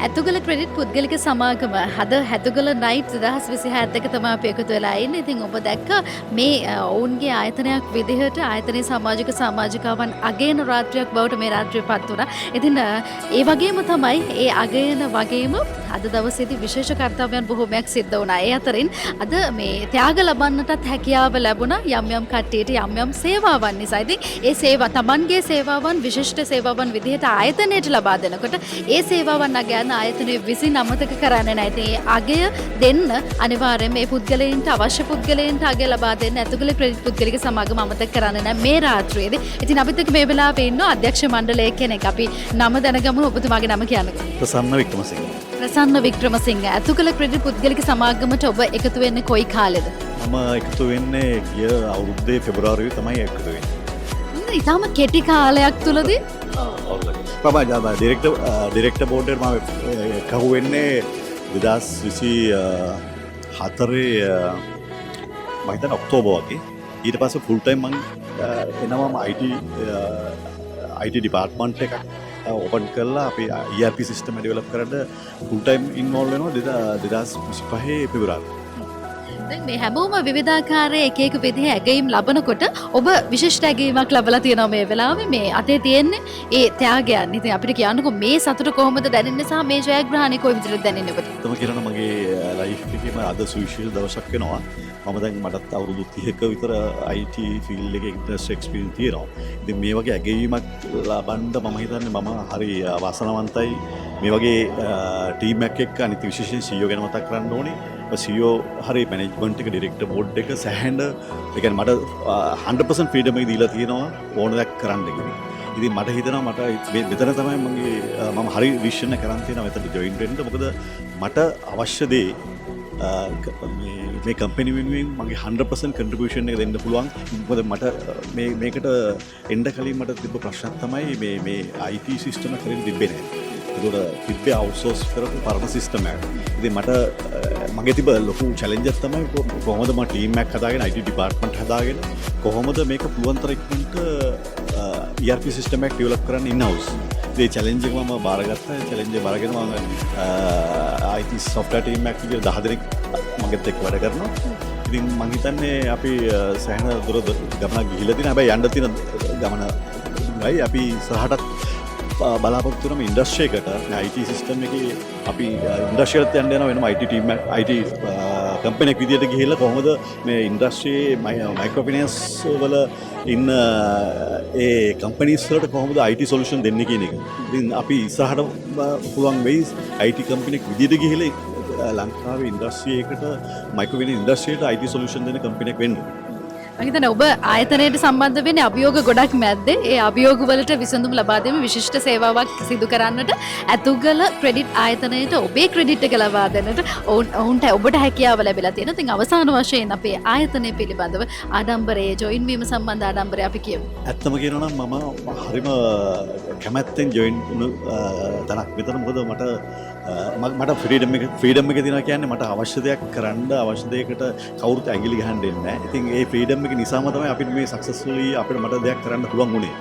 ඇතුගල credit පුද්ගලික සමාගම හද හැතුගල නයිට් 2026 තමයි අපි එකතු වෙලා ඉන්නේ. ඉතින් ඔබ දැක්ක මේ ඔවුන්ගේ ආයතනයක් විදිහට ආයතනයේ සමාජිකාවන් අගයන රාත්‍රියක් බවට මේ රාත්‍රිය පත් වුණා. ඉතින් ඒ වගේම තමයි ඒ අගයන වගේම අද දවසේදී විශේෂ කර්තව්‍යයන් බොහෝමයක් සිද්ධ වුණා. ඒ අතරින් අද මේ ත්‍යාග ලබන්නටත් හැකියාව ලැබුණා යම් යම් කට්ටියට යම් යම් සේවාවන් නිසා. ඉතින් ඒ සේවා තමන්ගේ සේවාවන් විශිෂ්ට සේවාවන් විදිහට ආයතනයට ලබා දෙනකොට ඒ සේවාවන් අගයන ආයතනයේ විසින් අමතක කරන්නේ නැහැ. ඉතින් ඒ අගය දෙන්න අනිවාර්යයෙන් මේ පුද්ගලයන්ට අවශ්‍ය පුද්ගලයන්ට අගය ලබා දෙන්න ඇතුළේ ක්‍රෙඩිට් පුද්ගලික සමාගම අමතක කරන්නේ නැහැ මේ රාත්‍රියේදී. ඉතින් අපිත් එක්ක මේ වෙලාවේ ඉන්න අධ්‍යක්ෂ මණ්ඩලයේ කෙනෙක්. අපි නම දැනගමු. ඔබතුමාගේ නම කියන්නකෝ. ප්‍රසන්න වික්‍රමසිංහ. ප්‍රසන්න වික්‍රමසිංහ. ඇතුළේ ක්‍රෙඩිට් පුද්ගලික සමාගමට ඔබ එකතු වෙන්නේ කොයි කාලෙද? මම එකතු වෙන්නේ ගිය අවුරුද්දේ පෙබරවාරියේ තමයි එකතු වෙන්නේ. ඉතාලම කෙටි කාලයක් තුලදී ඩිරෙක්ටර් බෝඩ් එකට මම කහුව වෙන්නේ 2024 මම හිතන්නේ ඔක්තෝබර් වගේ. ඊට පස්සේ ෆුල් ටයිම් මම එනවාම IT ඩිපාර්ට්මන්ට් එකක් ඕපන් කරලා අපි ERP සිස්ටම් එක ඩෙවලොප් කරන්න ෆුල් ටයිම් ඉන්වෝල්ව් වෙනවා 2025 පෙබරවාරියේ. දැන් මේ හැමෝම විවිධාකාරයේ එක එක විදිහේ ඇගයීම් ලබනකොට ඔබ විශිෂ්ට ඇගයීමක් ලබලා තියෙනවා මේ වෙලාවේ. මේ අතේ තියෙන්නේ ඒ ත්‍යාගයන්. ඉතින් අපිට කියන්නකෝ මේ සතුට කොහොමද දැනෙන්නේ සහ මේ ජයග්‍රහණය කොයි විදිහට දැනෙන්නේ ඔබට? තම කියනවා මගේ ලයිෆ් එකේම අද සුවිශේෂ දවසක් වෙනවා. මම දැන් මටත් අවුරුදු 30ක විතර IT ෆීල්ඩ් එකේ ඉන්ඩස්ට්‍රි එක්ස්පීරියන්ස් තියෙනවා. ඉතින් මේ වගේ ඇගයීමක් ලබන්න මම හිතන්නේ මම හරි වාසනාවන්තයි. මේ වගේ ටීම් එකක් එක්ක අනිත් විශේෂයෙන් CEO ගැන මතක් කරන්න ඕනේ. CEO හරි මැනේජ්මන්ට් එක ඩිරෙක්ටර් බෝඩ් එක සෑහෙන ඒ කියන්නේ මට 100% ෆ්‍රීඩම් එක දීලා තියෙනවා ඕන දෙයක් කරන්න කියලා. ඉතින් මට හිතෙනවා මට මෙතන තමයි මම හරි විෂන් එක කරන් තියෙනවා මෙතන ජොයින් වෙන්න. මොකද මට අවශ්‍ය දේ මේ කම්පැනි වෙනුවෙන් මගේ 100% කන්ට්‍රිබියුෂන් එක දෙන්න පුළුවන්. මොකද මට මේකට එන්න කලින් මට තිබ්බ ප්‍රශ්නයක් තමයි මේ IT සිස්ටම් එක හරියට තිබ්බේ නැහැ. ඒකට තිබ්බේ අවුට්සෝස් කරපු පරණ සිස්ටම් එකක්. ඉතින් මට මගේ තිබ්බ ලොකු චැලෙන්ජ් එකක් තමයි කොහොමද මම ටීම් එකක් හදාගෙන IT ඩිපාර්ට්මන්ට් හදාගෙන කොහොමද මේක පුළුවන් තරම් ඉක්මනට ERP සිස්ටම් එකක් ඩෙවලොප් කරන්න ඉන් හවුස්. ඒ චැලෙන්ජ් එක මම බාරගත්තා. ඒ චැලෙන්ජ් එක බාරගෙන මම IT software team එකක් විදිහට 10 දෙනෙක් මගෙත් එක්ක වැඩ කරනවා. ඉතින් මම හිතන්නේ අපි සෑහෙන දුර ගමනක් ගිහිල්ලා තියෙනවා. හැබැයි යන්න තියෙන ගමනයි අපි ඉස්සරහටත් බලාපොරොත්තු වෙන ඉන්ඩස්ට්‍රි එකට IT සිස්ටම් එකේ අපි ඉන්ඩස්ට්‍රි එකට යන්න යනවා වෙනම IT ටීම් එක IT කම්පැනි එකක් විදියට ගිහිල්ලා කොහොමද මේ ඉන්ඩස්ට්‍රියේ මයික්‍රෝ ෆිනෑන්ස් වල ඉන්න ඒ කම්පැනිස් වලට කොහොමද IT සොලියුෂන් දෙන්නේ කියන එක. ඉතින් අපි ඉස්සරහට පුළුවන් වෙයි IT කම්පැනි එකක් විදියට ගිහිල්ලා ලංකාවේ ඉන්ඩස්ට්‍රි එකට මයික්‍රෝ ෆිනෑන්ස් ඉන්ඩස්ට්‍රියට IT සොලියුෂන් දෙන කම්පැනි එකක් වෙන්න. මම හිතන්නේ ඔබ ආයතනයට සම්බන්ධ වෙන්නේ අභියෝග ගොඩක් මැද්දේ. ඒ අභියෝග වලට විසඳුම් ලබා දෙමින් විශිෂ්ට සේවාවක් සිදු කරන්නට ඇතුගල ක්‍රෙඩිට් ආයතනයට ඔබේ ක්‍රෙඩිට් එක ලබා දෙන්නට ඔවුන්ට ඔබට හැකියාව ලැබිලා තියෙනවා. ඉතින් අවසාන වශයෙන් අපේ ආයතනය පිළිබඳව ආඩම්බරයේ ජොයින් වීම සම්බන්ධ ආඩම්බරය අපි කියමු. ඇත්තම කියනවා නම් මම හරිම කැමැත්තෙන් ජොයින් වුණු තැනක් විතර. මොකද මට ෆ්‍රීඩම් එක තියෙනවා කියන්නේ මට අවශ්‍ය දෙයක් කරන්න අවශ්‍ය දෙයකට කවුරුත් ඇඟිලි ගහන්න දෙන්නේ නැහැ. ඉතින් ඒ ෆ්‍රීඩම් එක නිසාම තමයි අපිට මේ සක්සස්ෆුලි අපිට මට දෙයක් කරන්න පුළුවන් වුණේ.